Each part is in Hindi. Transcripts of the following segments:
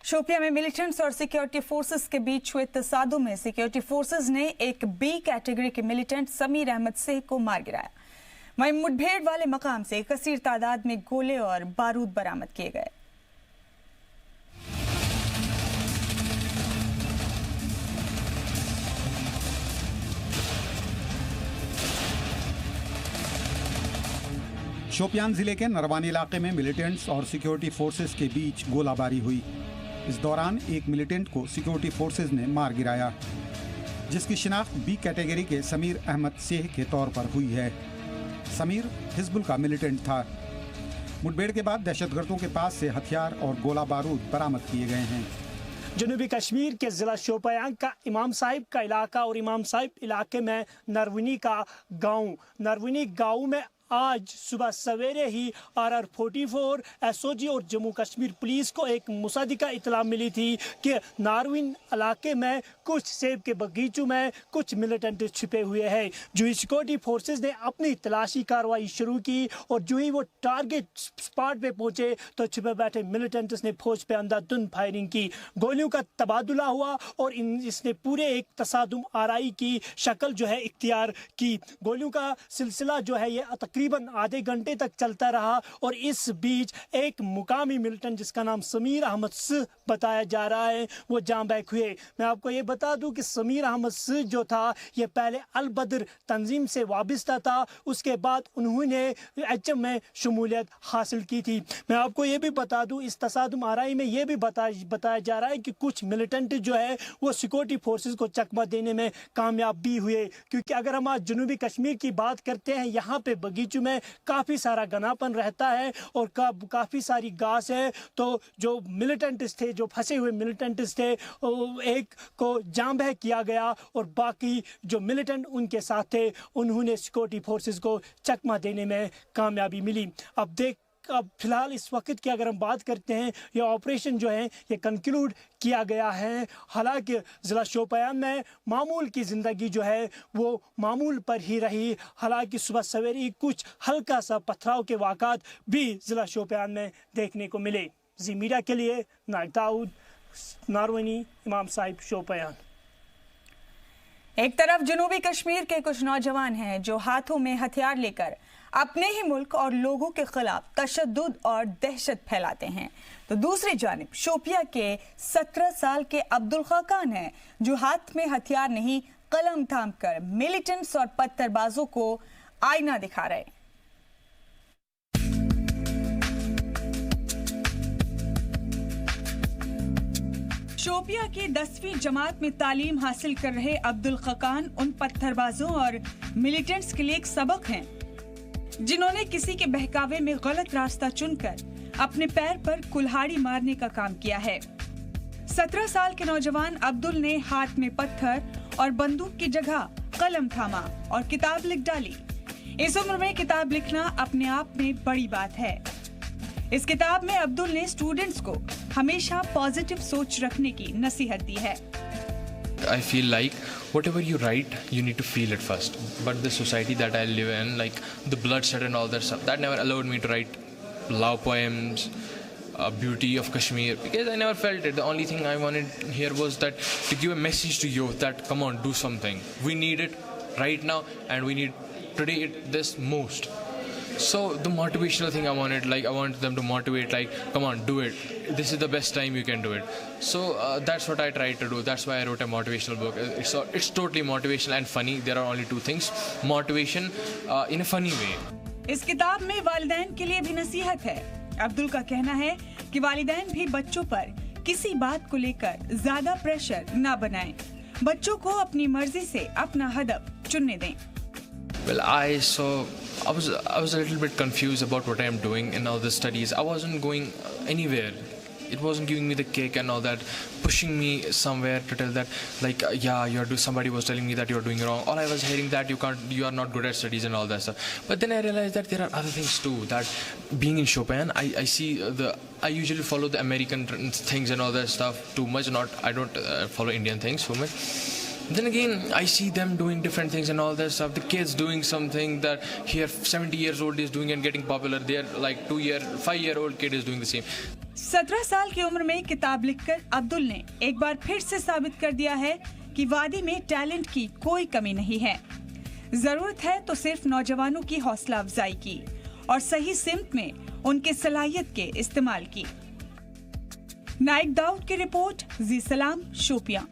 शोपियां में मिलिटेंट्स और सिक्योरिटी फोर्सेस के बीच हुए तसादुम में सिक्योरिटी फोर्सेस ने एक बी कैटेगरी के मिलिटेंट समीर अहमद सेह को मार गिराया। वहीं मुठभेड़ वाले मकाम से कसीर तादाद में गोले और बारूद बरामद किए गए। शोपियान जिले के नरवानी इलाके में मिलिटेंट्स और सिक्योरिटी फोर्सेस के बीच गोलाबारी हुई। इस दौरान एक मिलिटेंट को सिक्योरिटी फोर्सेस ने मार गिराया, जिसकी शिनाख्त बी कैटेगरी के समीर अहमद सेह के तौर पर हुई है। समीर हिजबुल का मिलिटेंट था। मुठभेड़ के बाद दहशतगर्दों के पास से हथियार और गोला बारूद बरामद किए गए हैं। जनूबी कश्मीर के ज़िला शोपियां का इमाम साहिब का इलाका और इमाम साहिब इलाके में नरवनी गांव में आज सुबह सवेरे ही RR44 SOG और जम्मू कश्मीर पुलिस को एक मुसद्दिका इतला मिली थी कि नारविन इलाके में कुछ सेब के बगीचों में कुछ मिलिटेंट छिपे हुए हैं। जो ही सिक्योरिटी फोर्सेस ने अपनी तलाशी कार्रवाई शुरू की और जो ही वो टारगेट स्पॉट पे पहुंचे तो छिपे बैठे मिलिटेंट्स ने फौज पे अंधाधुंध फायरिंग की। गोलियों का तबादला हुआ और इसने पूरे एक तसादुम आराई की शक्ल जो है इख्तियार की। गोलियों का सिलसिला जो है ये तकरीबन आधे घंटे तक चलता रहा और इस बीच एक मुकामी मिलिटेंट जिसका नाम समीर अहमद सेह बताया जा रहा है वो जान बैक हुए। मैं आपको ये बता दूं कि समीर अहमद सेह जो था ये पहले अल बद्र तंजीम से वाबस्ता था, उसके बाद उन्होंने HM में शमूलियत हासिल की थी। मैं आपको ये भी बता दूं इस तसादुम आराई में ये भी बताया जा रहा है कि कुछ मिलिटेंट जो है वो सिक्योरिटी फोर्सेस को चकमा देने में कामयाब भी हुए, क्योंकि अगर हम आज जनूबी कश्मीर की बात करते हैं यहाँ पे बगीचों में काफ़ी सारा घनापन रहता है और काफ़ी सारी घास है। तो जो मिलिटेंट्स थे, जो फंसे हुए मिलिटेंट्स थे, एक को जाम बह किया गया और बाकी जो मिलिटेंट उनके साथ थे उन्होंने सिक्योरिटी फोर्सेस को चकमा देने में कामयाबी मिली। अब फिलहाल इस वक्त की अगर हम बात करते हैं ये ऑपरेशन जो है ये कंक्लूड किया गया है। हालांकि ज़िला शोपियां में मामूल की ज़िंदगी जो है वो मामूल पर ही रही। हालांकि सुबह सवेरे कुछ हल्का सा पथराव के वाक़ात भी ज़िला शोपियां में देखने को मिले। जी मीडिया के लिए नाइक दाऊद, नारवनी, इमाम साहिब, शोपियां। एक तरफ जनूबी कश्मीर के कुछ नौजवान हैं जो हाथों में हथियार लेकर अपने ही मुल्क और लोगों के खिलाफ तशद्दुद और दहशत फैलाते हैं, तो दूसरी जानिब शोपियां के 17 साल के अब्दुल खाकान हैं जो हाथ में हथियार नहीं कलम थाम कर मिलिटेंट्स और पत्थरबाजों को आईना दिखा रहे हैं। शोपियां की 10वीं जमात में तालीम हासिल कर रहे अब्दुल खाकान उन पत्थरबाजों और मिलिटेंट्स के लिए एक सबक हैं जिन्होंने किसी के बहकावे में गलत रास्ता चुनकर अपने पैर पर कुल्हाड़ी मारने का काम किया है। 17 साल के नौजवान अब्दुल ने हाथ में पत्थर और बंदूक की जगह कलम थामा और किताब लिख डाली। इस उम्र में किताब लिखना अपने आप में बड़ी बात है। इस किताब में अब्दुल ने स्टूडेंट्स को हमेशा पॉजिटिव सोच रखने की नसीहत दी है। I feel like whatever you write, you need to feel it first. But the society that I live in, like the bloodshed and all that stuff, that never allowed me to write love poems, beauty of Kashmir, because I never felt it. The only thing I wanted here was that to give a message to youth that come on, do something. We need it right now, and we need today this most. So the motivational thing I wanted, like I wanted them to motivate, like come on, do it. This is the best time you can do it. So that's what I tried to do. That's why I wrote a motivational book. It's totally motivational and funny. There are only two things: motivation in a funny way. इस किताब में वालिदैन के लिए भी नसीहत है। अब्दुल का कहना है कि वालिदैन भी बच्चों पर किसी बात को लेकर ज्यादा प्रेशर ना बनाएं, बच्चों को अपनी मर्जी से अपना हदफ चुनने दें। Well, I was a little bit confused about what I am doing in all the studies. I wasn't going anywhere. It wasn't giving me the kick and all that, pushing me somewhere to tell that, like, yeah, somebody was telling me that you're doing wrong. All I was hearing that you are not good at studies and all that stuff. But then I realized that there are other things too. That being in Chopin, I see I usually follow the American things and all that stuff too much. I don't follow Indian things so much. Then again, I see them doing different things and all that stuff. The kids doing something that here 70 years old is doing and getting popular. They're like 5-year-old kid is doing the same. 17 साल की उम्र में किताब लिखकर अब्दुल ने एक बार फिर से साबित कर दिया है कि वादी में टैलेंट की कोई कमी नहीं है। जरूरत है तो सिर्फ नौजवानों की हौसला अफजाई की और सही सिमत में उनके सलाहियत के इस्तेमाल की। नाइक दाऊद की रिपोर्ट, जी सलाम, शोपियां।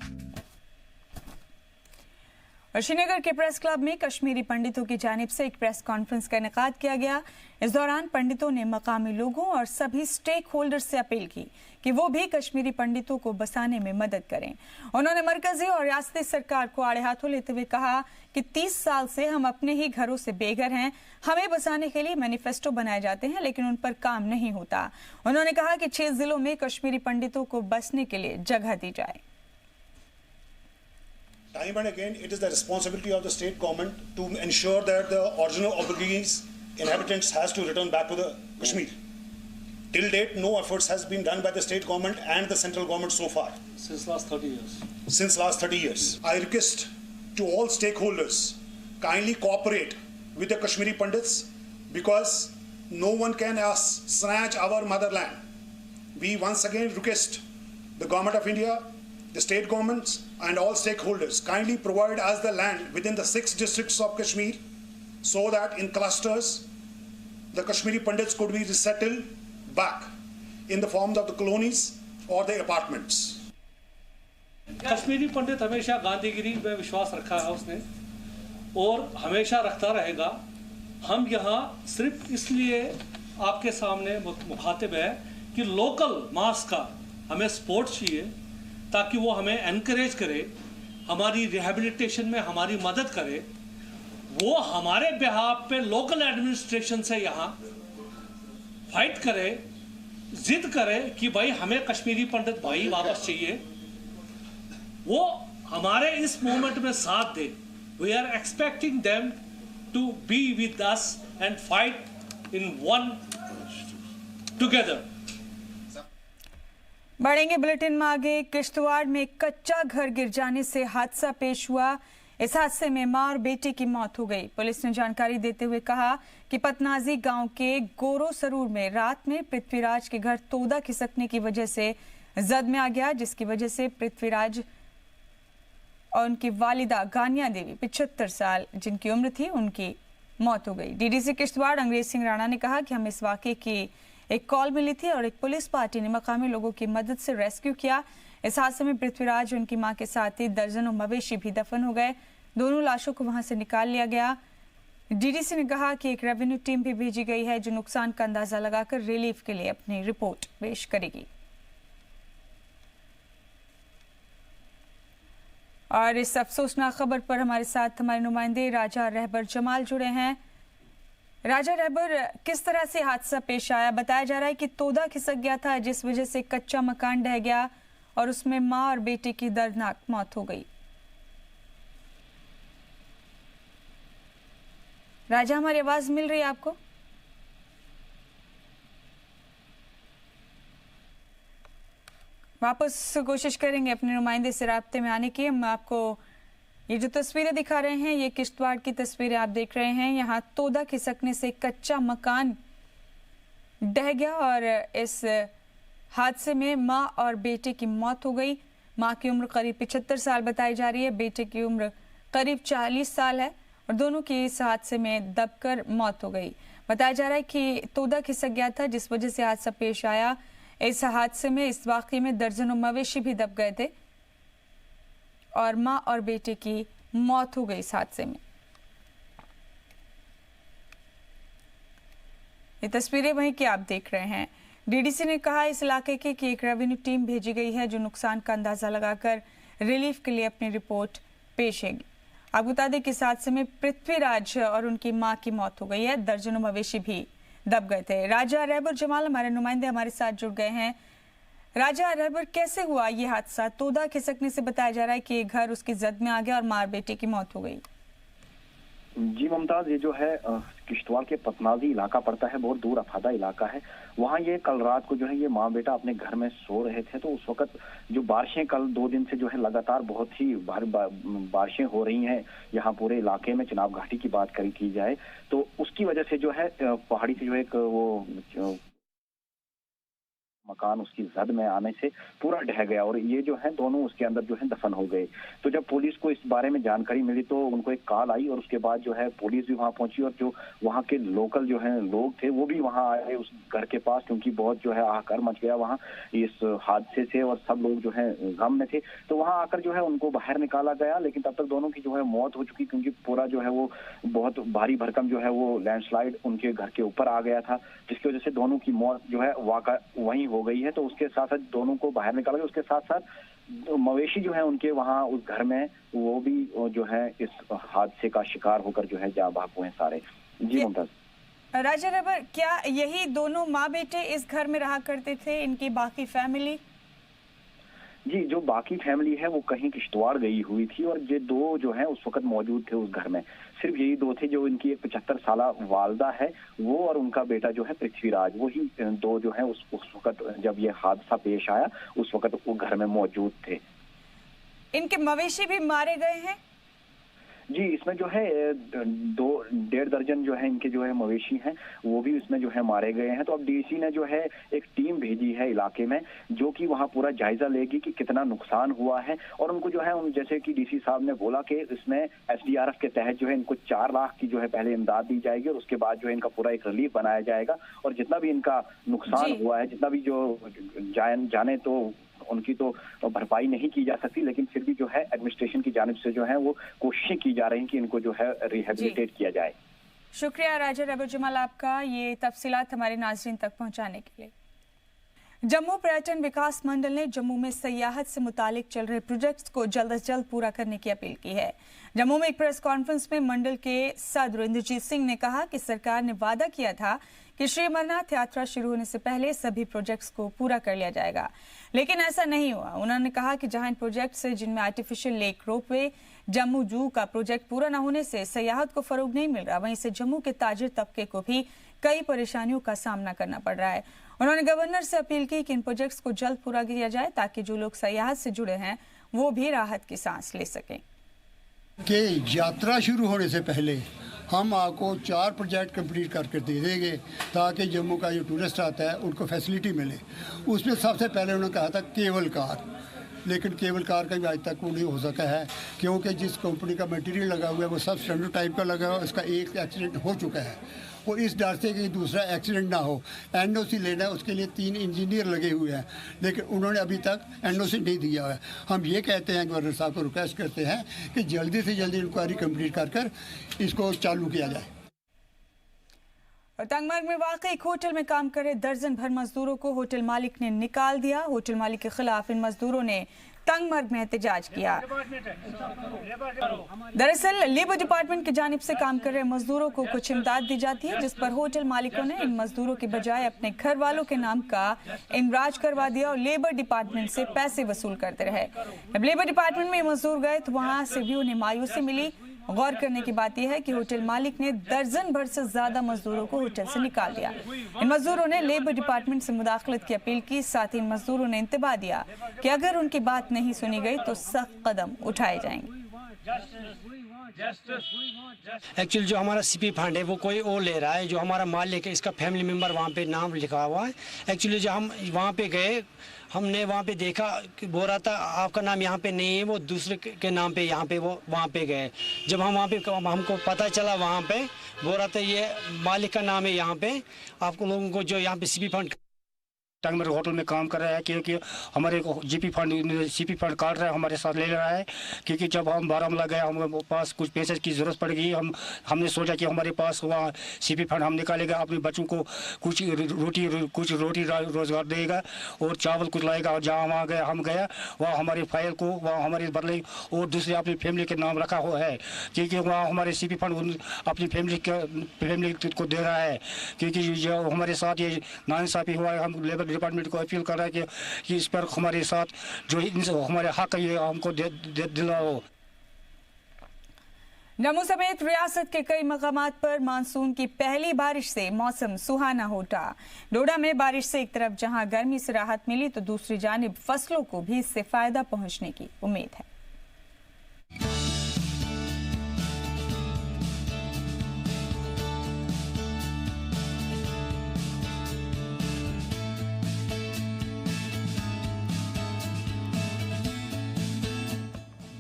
और श्रीनगर के प्रेस क्लब में कश्मीरी पंडितों की जानिब से एक प्रेस कॉन्फ्रेंस का इनेकाद किया गया। इस दौरान पंडितों ने मकामी लोगों और सभी स्टेक होल्डर से अपील की कि वो भी कश्मीरी पंडितों को बसाने में मदद करें। उन्होंने मरकजी और रियासती सरकार को आड़े हाथों लेते हुए कहा कि 30 साल से हम अपने ही घरों से बेघर हैं। हमें बसाने के लिए मैनिफेस्टो बनाए जाते हैं लेकिन उन पर काम नहीं होता। उन्होंने कहा कि 6 जिलों में कश्मीरी पंडितों को बसने के लिए जगह दी जाए। Time and again, it is the responsibility of the state government to ensure that the original Aborigines inhabitants has to return back to the Kashmir. Till date, no efforts has been done by the state government and the central government so far. Since last 30 years. Since last 30 years. I request to all stakeholders, kindly cooperate with the Kashmiri Pandits because no one can snatch our motherland. We once again request the government of India, the state governments and all stakeholders kindly provide us the land within the 6 districts of Kashmir so that in clusters the Kashmiri Pandits could be resettled back in the form of the colonies or the apartments. Kashmiri पंडित हमेशा गांधीगिरी में विश्वास रखा है उसने और हमेशा रखता रहेगा। हम यहाँ सिर्फ इसलिए आपके सामने मुखातिब है कि लोकल मास का हमें सपोर्ट चाहिए ताकि वो हमें एनकरेज करे, हमारी रिहैबिलिटेशन में हमारी मदद करे। वो हमारे बिहाफ पे लोकल एडमिनिस्ट्रेशन से यहाँ फाइट करे, जिद करे कि भाई हमें कश्मीरी पंडित भाई वापस चाहिए। वो हमारे इस मूवमेंट में साथ दे। We are expecting them to be with us and fight in one together. बढ़ेंगे बुलेटिन में आगे। किश्तवाड़ में कच्चा घर गिर जाने से हादसा पेश हुआ। इस हादसे में मां और बेटे की मौत हो गई। पुलिस ने जानकारी देते हुए कहा कि पतनाजी गांव के गोरो सरूर में रात में पृथ्वीराज के घर तोदा खिसकने की वजह से जद में आ गया, जिसकी वजह से पृथ्वीराज और उनकी वालिदा गानिया देवी 75 साल जिनकी उम्र थी उनकी मौत हो गई। डीडीसी किश्तवाड़ अंग्रेज सिंह राणा ने कहा कि हमें इस वाकये की एक कॉल मिली थी और एक पुलिस पार्टी ने मकामी लोगों की मदद से रेस्क्यू किया। इस हादसे में पृथ्वीराज और उनकी मां के साथ ही दर्जनों मवेशी भी दफन हो गए। दोनों लाशों को वहां से निकाल लिया गया। डीडीसी ने कहा कि एक रेवेन्यू टीम भी भेजी गई है जो नुकसान का अंदाजा लगाकर रिलीफ के लिए अपनी रिपोर्ट पेश करेगी। और इस अफसोसनाक खबर पर हमारे साथ हमारे नुमाइंदे राजा रहबर जमाल जुड़े हैं। राजा रहबर, किस तरह से हादसा पेश आया? बताया जा रहा है कि तोदा खिसक गया था जिस वजह से कच्चा मकान ढह गया और उसमें मां और बेटे की दर्दनाक मौत हो गई। राजा, हमारी आवाज मिल रही है आपको? वापस कोशिश करेंगे अपने नुमाइंदे से राब्ते में आने की। हम आपको ये जो तस्वीरें दिखा रहे हैं ये किश्तवाड़ की तस्वीरें आप देख रहे हैं। यहाँ तोदा खिसकने से कच्चा मकान ढह गया और इस हादसे में मां और बेटे की मौत हो गई। मां की उम्र करीब 75 साल बताई जा रही है, बेटे की उम्र करीब 40 साल है और दोनों की इस हादसे में दबकर मौत हो गई। बताया जा रहा है कि तोदा खिसक गया था जिस वजह से हादसा पेश आया। इस हादसे में, इस वाकये में दर्जनों मवेशी भी दब गए थे और मां और बेटे की मौत हो गई इस हादसे में। ये तस्वीरें वहीं की आप देख रहे हैं। डीडीसी ने कहा इस इलाके की कि एक रेवेन्यू टीम भेजी गई है जो नुकसान का अंदाजा लगाकर रिलीफ के लिए अपनी रिपोर्ट पेश करेगी। आपको बता दें कि इस हादसे में पृथ्वीराज और उनकी मां की मौत हो गई है, दर्जनों मवेशी भी दब गए थे। राजा रहबर जमाल हमारे नुमाइंदे हमारे साथ जुड़ गए हैं। राजा रहबर, कैसे हुआ ये हादसा? तोदा खिसकने से बताया जा रहा है कि घर उसकी जद में आ गया और मां बेटे की मौत हो गई। जी मुमताज, ये जो है किश्तवाड़ के पतनाजी इलाका पड़ता है, बहुत दूर अफादा इलाका है वहाँ ये कल रात को जो है ये माँ बेटा अपने घर में सो रहे थे, तो उस वक्त जो बारिशें कल 2 दिन से जो है लगातार बहुत ही भारी बारिशें हो रही हैं यहाँ पूरे इलाके में। चिनाब घाटी की बात की जाए तो उसकी वजह से जो है पहाड़ी से जो एक वो मकान उसकी जद में आने से पूरा ढह गया और ये जो है दोनों उसके अंदर जो है दफन हो गए। तो जब पुलिस को इस बारे में जानकारी मिली तो उनको एक कॉल आई और उसके बाद जो है पुलिस भी वहां पहुंची और जो वहां के लोकल जो है लोग थे वो भी वहां आए उस घर के पास, क्योंकि बहुत जो है हाहाकार मच गया वहां इस हादसे से और सब लोग जो है गम में थे। तो वहां आकर जो है उनको बाहर निकाला गया, लेकिन तब तक दोनों की जो है मौत हो चुकी, क्योंकि पूरा जो है वो बहुत भारी भरकम जो है वो लैंडस्लाइड उनके घर के ऊपर आ गया था, जिसकी वजह से दोनों की मौत जो है वाकई वहीं हो गई है। तो उसके साथ साथ दोनों को बाहर निकाला गया, उसके साथ साथ मवेशी जो है उनके वहां उस घर में वो भी जो है इस हादसे का शिकार होकर जो है जा भाग हुए सारे। जी मुमताज। राजा रबर, क्या यही दोनों माँ बेटे इस घर में रहा करते थे, इनकी बाकी फैमिली? जी, जो बाकी फैमिली है वो कहीं किश्तवाड़ गई हुई थी और ये दो जो है उस वक्त मौजूद थे उस घर में। सिर्फ यही दो थे, जो इनकी एक 75 साल वालदा है वो और उनका बेटा जो है पृथ्वीराज, वही दो जो है उस वक्त जब ये हादसा पेश आया उस वक्त वो घर में मौजूद थे। इनके मवेशी भी मारे गए हैं? जी, इसमें जो है 2-1.5 दर्जन जो है इनके जो है मवेशी हैं वो भी इसमें जो है मारे गए हैं। तो अब डीसी ने जो है एक टीम भेजी है इलाके में जो कि वहाँ पूरा जायजा लेगी कि कितना नुकसान हुआ है और उनको जो है जैसे कि डीसी साहब ने बोला कि इसमें एसडीआरएफ के तहत जो है इनको 4 लाख की जो है पहले इमदाद दी जाएगी और उसके बाद जो है इनका पूरा एक रिलीफ बनाया जाएगा और जितना भी इनका नुकसान हुआ है, जितना भी जो जाने तो उनकी तो भरपाई नहीं की जा सकती, लेकिन फिर भी जो है एडमिनिस्ट्रेशन की जानिब से जो है वो कोशिशें की जा रही हैं कि इनको जो है रिहेबिलिटेट किया जाए। शुक्रिया राजा रबर जमाल आपका ये तफसीलात हमारे नाज़रीन तक पहुंचाने के लिए। जम्मू पर्यटन विकास मंडल ने जम्मू में सयाहत से मुतालिक चल रहे प्रोजेक्ट्स को जल्द से जल्द पूरा करने की अपील की है। जम्मू में एक प्रेस कॉन्फ्रेंस में मंडल के सदर इंद्रजीत सिंह ने कहा कि सरकार ने वादा किया था कि श्री अमरनाथ यात्रा शुरू होने से पहले सभी प्रोजेक्ट्स को पूरा कर लिया जाएगा, लेकिन ऐसा नहीं हुआ। उन्होंने कहा कि जहां इन प्रोजेक्ट्स से जिनमें आर्टिफिशियल लेक रोपवे, जम्मू जू का प्रोजेक्ट पूरा न होने से सयाहत को फरोग नहीं मिल रहा, वहीं से जम्मू के ताजिर तबके को भी कई परेशानियों का सामना करना पड़ रहा है। उन्होंने गवर्नर से अपील की कि इन प्रोजेक्ट्स को जल्द पूरा किया जाए ताकि जो लोग सयाहत से जुड़े हैं वो भी राहत की सांस ले सकें। कि यात्रा शुरू होने से पहले हम आपको 4 प्रोजेक्ट कंप्लीट करके दे देंगे ताकि जम्मू का जो टूरिस्ट आता है उनको फैसिलिटी मिले। उसमें सबसे पहले उन्होंने कहा था केबल कार, लेकिन केबल कार का भी आज तक वो नहीं हो सका है क्योंकि जिस कंपनी का मटेरियल लगा हुआ है वो सब स्टैंडर्ड टाइप का लगा हुआ है। उसका एक एक्सीडेंट हो चुका है और इस डर से कि दूसरा एक्सीडेंट ना हो एनओसी लेना है, उसके लिए 3 इंजीनियर लगे हुए हैं, लेकिन उन्होंने अभी तक एनओसी नहीं दिया है। हम ये कहते हैं गवर्नर साहब को रिक्वेस्ट करते हैं कि जल्दी से जल्दी इंक्वायरी कंप्लीट कर इसको चालू किया जाए। और तंगमर्ग में वाकई एक होटल में काम कर रहे दर्जन भर मजदूरों को होटल मालिक ने निकाल दिया। होटल मालिक के खिलाफ इन मजदूरों ने तंगमर्ग में एहतजाज किया। दरअसल लेबर डिपार्टमेंट की जानिब से काम कर रहे मजदूरों को कुछ इमदाद दी जाती है, जिस पर होटल मालिकों ने इन मजदूरों के बजाय अपने घर वालों के नाम का इंदराज करवा दिया और लेबर डिपार्टमेंट से पैसे वसूल करते रहे। जब लेबर डिपार्टमेंट में मजदूर गए तो वहां से भी उन्हें मायूसी मिली। गौर करने की बात यह है कि होटल मालिक ने दर्जन भर से ज्यादा मजदूरों को होटल से निकाल दिया। इन मजदूरों ने लेबर डिपार्टमेंट से मुदाखलत की अपील की, साथ ही इन मजदूरों ने इंतबाह दिया कि अगर उनकी बात नहीं सुनी गई तो सख्त कदम उठाए जाएंगे। एक्चुअली जो हमारा सीपी फंड है वो कोई और ले रहा है, जो हमारा मालिक है इसका फैमिली मेंबर वहाँ पे नाम लिखा हुआ है। एक्चुअली जो हम वहाँ पे गए हमने वहाँ पे देखा कि बोल रहा था आपका नाम यहाँ पे नहीं है, वो दूसरे के नाम पे यहाँ पे वो वहाँ पे गए। जब हम वहाँ पे हमको पता चला वहाँ पे बोल रहा था ये मालिक का नाम है यहाँ पे, आपको लोगों को जो यहाँ पे सीपी फंड टंगमर्ग होटल में काम कर रहा है क्योंकि हमारे जीपी फंड सीपी फंड काट रहा है, हमारे साथ ले रहा है। क्योंकि जब हम बारामूला गए हमारे पास कुछ पैसे की ज़रूरत पड़ गई, हमने सोचा कि हमारे पास वहाँ सीपी फंड हम निकालेगा, अपने बच्चों को कुछ रोटी रोज़गार देगा और चावल कुछ लाएगा। और जहाँ वहाँ गया हम गया वहाँ हमारे फाइल को वहाँ हमारे बदले और दूसरे अपनी फैमिली के नाम रखा हुआ है, क्योंकि वहाँ हमारे सीपी फंड अपनी फैमिली को दे रहा है। क्योंकि जो हमारे साथ ये नाइंसाफ़ी हुआ है, हम लेबर डिपार्टमेंट को अपील कर रहा है कि इस पर हमारे साथ जो हमारे हक है ये हमको दिलाओ। जम्मू समेत रियासत के कई मकामात पर मानसून की पहली बारिश से मौसम सुहाना हो उठा। डोडा में बारिश से एक तरफ जहां गर्मी से राहत मिली तो दूसरी जानिब फसलों को भी इससे फायदा पहुंचने की उम्मीद है।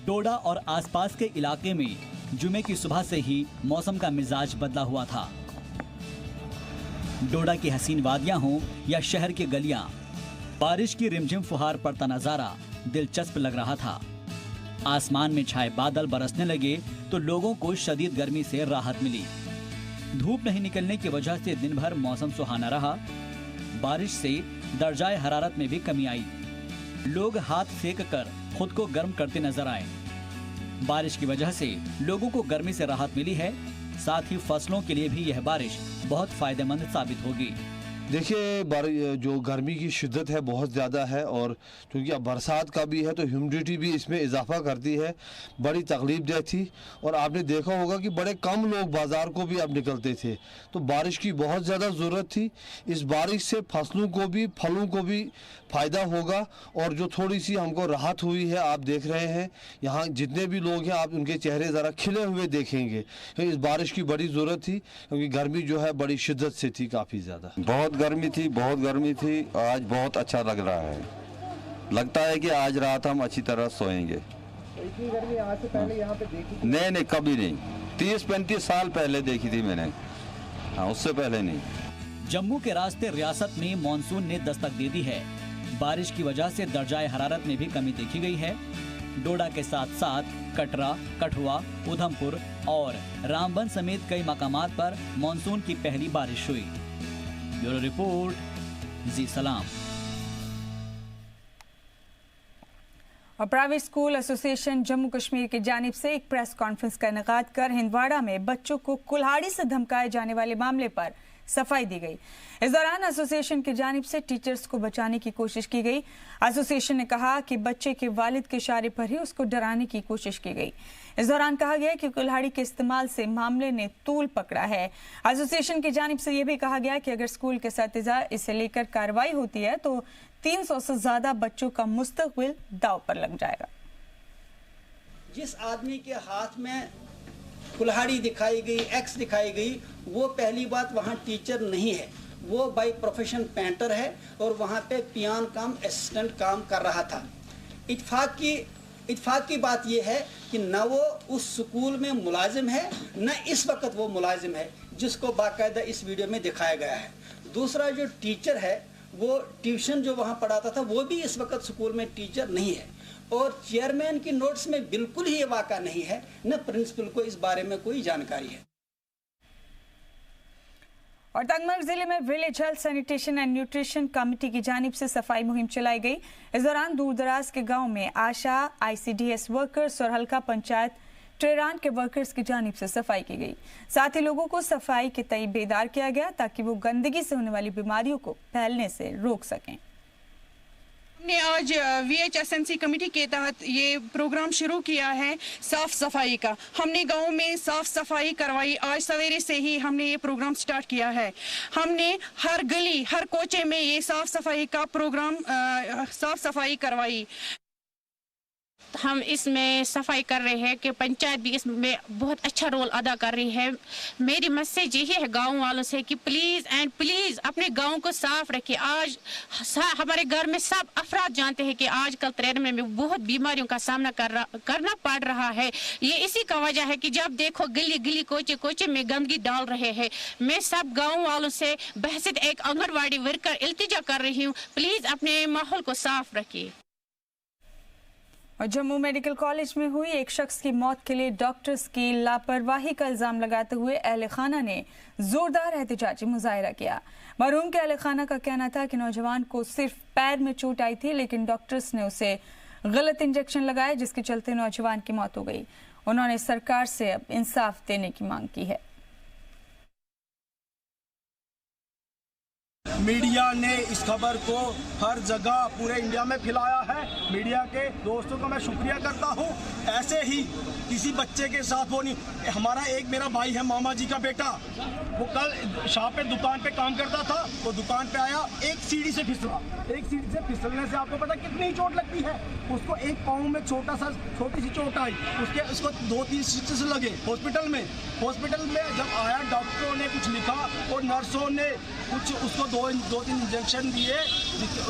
डोडा और आसपास के इलाके में जुमे की सुबह से ही मौसम का मिजाज बदला हुआ था। डोडा की हसीन वादियां हों या शहर की गलियां, बारिश की रिमझिम फुहार पड़ता नजारा दिलचस्प लग रहा था। आसमान में छाए बादल बरसने लगे तो लोगों को शदीद गर्मी से राहत मिली। धूप नहीं निकलने की वजह से दिन भर मौसम सुहाना रहा। बारिश से दर्जाए हरारत में भी कमी आई। लोग हाथ सेक कर खुद को गर्म करते नजर आए। बारिश की वजह से लोगों को गर्मी से राहत मिली है। साथ ही फसलों के लिए भी यह बारिश बहुत फायदेमंद साबित होगी। देखिए, जो गर्मी की शिद्दत है बहुत ज़्यादा है और क्योंकि अब बरसात का भी है तो ह्यूमिडिटी भी इसमें इजाफा करती है। बड़ी तकलीफदेह थी और आपने देखा होगा कि बड़े कम लोग बाज़ार को भी अब निकलते थे, तो बारिश की बहुत ज़्यादा ज़रूरत थी। इस बारिश से फसलों को भी फलों को भी फ़ायदा होगा और जो थोड़ी सी हमको राहत हुई है, आप देख रहे हैं यहाँ जितने भी लोग हैं आप उनके चेहरे ज़रा खिले हुए देखेंगे। इस बारिश की बड़ी ज़रूरत थी क्योंकि गर्मी जो है बड़ी शिद्दत से थी, काफ़ी ज़्यादा। बहुत गर्मी थी। आज बहुत अच्छा लग रहा है। लगता है कि आज रात हम अच्छी तरह सोएंगे। इतनी गर्मी आज से पहले यहाँ पे देखी थी? नहीं, कभी नहीं। 30-35 साल पहले देखी थी मैंने। हाँ, उससे पहले नहीं। जम्मू के रास्ते रियासत में मॉनसून ने दस्तक दे दी है। बारिश की वजह से दर्जाए हरारत में भी कमी देखी गई है। डोडा के साथ साथ कटरा, कठुआ, उधमपुर और रामबन समेत कई मकामात पर मॉनसून की पहली बारिश हुई। ब्यूरो रिपोर्ट, जी सलाम। और private school association Jammu Kashmir की जानिब से एक प्रेस कॉन्फ्रेंस का इनेकाद कर हिंदवाड़ा में बच्चों को कुल्हाड़ी से धमकाए जाने वाले मामले पर सफाई दी गई। इस दौरान एसोसिएशन की जानिब से टीचर्स को बचाने की कोशिश की गई। एसोसिएशन ने कहा कि बच्चे के वालिद के इशारे पर ही उसको डराने की कोशिश की गई। इस दौरान कहा गया कि कुल्हाड़ी के इस्तेमाल से मामले ने तूल पकड़ा है। एसोसिएशन की जानिब से यह भी कहा गया कि अगर स्कूल के असातिज़ा इसे लेकर कार्रवाई होती है तो 300 से ज्यादा बच्चों का मुस्तकबिल दांव पर लग जाएगा। जिस आदमी के हाथ में कुल्हाड़ी दिखाई गई, एक्स दिखाई गई, वो पहली बात वहाँ टीचर नहीं है, वो बाय प्रोफेशन पेंटर है और वहाँ पे पियान काम असिस्टेंट काम कर रहा था। इत्फाक की बात यह है कि न वो उस स्कूल में मुलाजिम है न इस वक्त वो मुलाजिम है जिसको बाकायदा इस वीडियो में दिखाया गया है। दूसरा जो टीचर है वो ट्यूशन जो वहाँ पढ़ाता था वो भी इस वक्त स्कूल में टीचर नहीं है और चेयरमैन की नोट्स में बिल्कुल ही ये वाक़ा नहीं है, न प्रिंसिपल को इस बारे में कोई जानकारी है। और तंगमर्ग जिले में village health sanitation and nutrition committee की जानिब से सफाई मुहिम चलाई गई। इस दौरान दूर दराज के गांव में आशा, ICDS वर्कर्स और हल्का पंचायत ट्रेरान के वर्कर्स की जानिब से सफाई की गई। साथ ही लोगों को सफाई के तय बेदार किया गया ताकि वो गंदगी से होने वाली बीमारियों को फैलने से रोक सकें। हमने आज VHSNC कमेटी के तहत ये प्रोग्राम शुरू किया है साफ सफाई का। हमने गांव में साफ सफाई करवाई। आज सवेरे से ही हमने ये प्रोग्राम स्टार्ट किया है। हमने हर गली, हर कोचे में ये साफ सफाई का प्रोग्राम साफ सफाई करवाई। हम इसमें सफाई कर रहे हैं कि पंचायत भी इसमें बहुत अच्छा रोल अदा कर रही है। मेरी मैसेज यही है गांव वालों से कि प्लीज़ एंड प्लीज़ अपने गांव को साफ रखिए। आज हमारे घर में सब अफराद जानते हैं कि आजकल त्रेरमे में बहुत बीमारियों का सामना करना पड़ रहा है। ये इसी का वजह है कि जब देखो गली गली कोचे कोचे में गंदगी डाल रहे हैं। मैं सब गाँव वालों से बहसित एक आंगनवाड़ी वर्कर इल्तिजा कर रही हूँ, प्लीज़ अपने माहौल को साफ रखिए। और जम्मू मेडिकल कॉलेज में हुई एक शख्स की मौत के लिए डॉक्टर्स की लापरवाही का इल्जाम लगाते हुए अहले खाना ने जोरदार एहतजाजी मुजाहरा किया। मरहूम के अहले खाना का कहना था कि नौजवान को सिर्फ पैर में चोट आई थी, लेकिन डॉक्टर्स ने उसे गलत इंजेक्शन लगाया जिसके चलते नौजवान की मौत हो गई। उन्होंने सरकार से अब इंसाफ देने की मांग की है। मीडिया ने इस खबर को हर जगह पूरे इंडिया में फैलाया है। मीडिया के दोस्तों का मैं शुक्रिया करता हूँ। ऐसे ही किसी बच्चे के साथ वो नहीं। हमारा एक मेरा भाई है, मामा जी का बेटा, वो कल शाह पे दुकान पे काम करता था। वो दुकान पे आया, एक सीढ़ी से फिसला। एक सीढ़ी से फिसलने से आपको पता कितनी चोट लगती है। उसको एक पाँव में छोटी सी चोट आई। उसको 2-3 स्टिचेस लगे हॉस्पिटल में। जब आया डॉक्टरों ने कुछ लिखा और नर्सों ने कुछ उसको 2-3 इंजेक्शन दिए।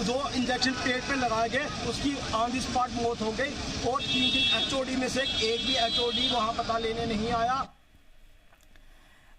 2 इंजेक्शन पेट पे लगाए गए। उसकी ऑन द स्पॉट मौत हो गई। और 3 HOD में से एक भी HOD वहाँ पता लेने नहीं आया।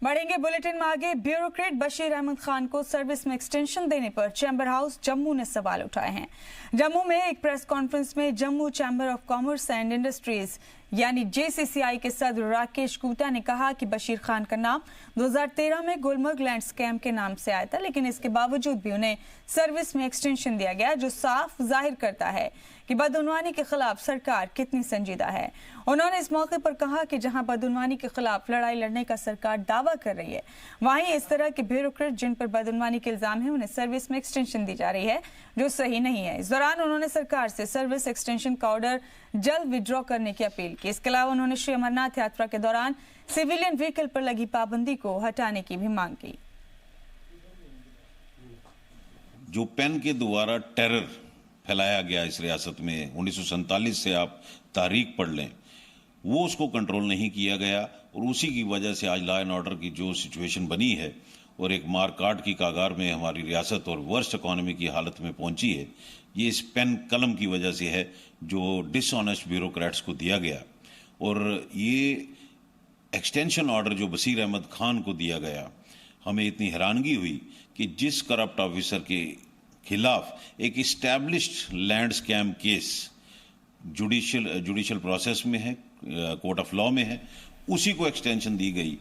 बढ़ेंगे बुलेटिन में आगे। ब्यूरोक्रेट बशीर अहमद खान को सर्विस में एक्सटेंशन देने पर चैम्बर हाउस जम्मू ने सवाल उठाए हैं। जम्मू में एक प्रेस कॉन्फ्रेंस में Jammu chamber of commerce and industries यानी JCCI के सदर राकेश कूटा ने कहा कि बशीर खान का नाम 2013 में गुलमर्ग लैंड स्कैम के नाम से आया था, लेकिन इसके बावजूद भी उन्हें सर्विस में एक्सटेंशन दिया गया, जो साफ जाहिर करता है कि बदउनवानी के खिलाफ सरकार कितनी संजीदा है। उन्होंने इस मौके पर कहा कि जहां बदउनवानी के खिलाफ लड़ाई लड़ने का सरकार दावा कर रही है, वहीं इस तरह के ब्यूरोक्रेट जिन पर बदउनवानी के इल्जाम है उन्हें सर्विस में एक्सटेंशन दी जा रही है, जो सही नहीं है। इस दौरान उन्होंने सरकार से सर्विस एक्सटेंशन का ऑर्डर जल्द विड्रॉ करने की अपील की। इसके अलावा उन्होंने श्री अमरनाथ यात्रा के दौरान सिविलियन व्हीकल पर लगी पाबंदी को हटाने की भी मांग की। जो पेन के द्वारा टेरर फैलाया गया इस रियासत में 1947 से आप तारीख पढ़ लें, वो उसको कंट्रोल नहीं किया गया और उसी की वजह से आज लॉ एंड ऑर्डर की जो सिचुएशन बनी है और एक मारकाट की कागार में हमारी रियासत और वर्स्ट इकोनॉमी की हालत में पहुंची है, ये इस पेन कलम की वजह से है जो डिसऑनेस्ट ब्यूरोक्रेट्स को दिया गया। और ये एक्सटेंशन ऑर्डर जो बशीर अहमद खान को दिया गया, हमें इतनी हैरानगी हुई कि जिस करप्ट ऑफिसर के खिलाफ एक established land scam case judicial process में है, कोर्ट ऑफ लॉ में है, उसी को एक्सटेंशन दी गई।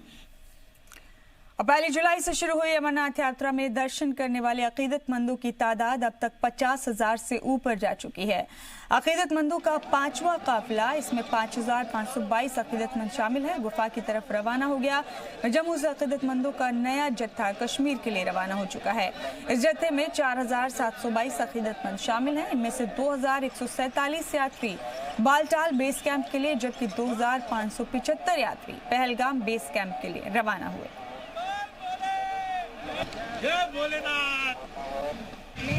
और 1 जुलाई से शुरू हुई अमरनाथ यात्रा में दर्शन करने वाले अकीदतमंदों की तादाद अब तक 50,000 से ऊपर जा चुकी है। अकीदतमंदों का 5वां काफिला, इसमें 5,522 अकीदतमंद शामिल है, गुफा की तरफ रवाना हो गया। जम्मू से अकीदतमंदों का नया जत्था कश्मीर के लिए रवाना हो चुका है। इस जत्थे में 4,722 अकीदतमंद शामिल हैं। इनमें से 2,147 यात्री बालटाल बेस कैंप के लिए, जबकि 2,575 यात्री पहलगाम बेस कैंप के लिए रवाना हुए।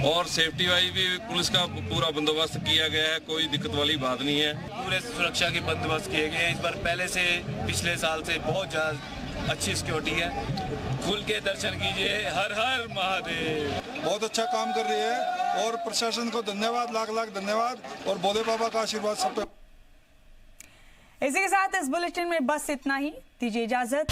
और सेफ्टी वाइज भी पुलिस का पूरा बंदोबस्त किया गया है, कोई दिक्कत वाली बात नहीं है। पूरे सुरक्षा के बंदोबस्त किए गए हैं इस बार, पहले से पिछले साल से बहुत ज़्यादा अच्छी सिक्योरिटी है। खुल के दर्शन कीजिए। हर हर महादेव। बहुत अच्छा काम कर रही है और प्रशासन को धन्यवाद, लाख लाख धन्यवाद और भोले बाबा का आशीर्वाद सब पे। इसी के साथ इस बुलेटिन में बस इतना ही। दीजिए इजाजत।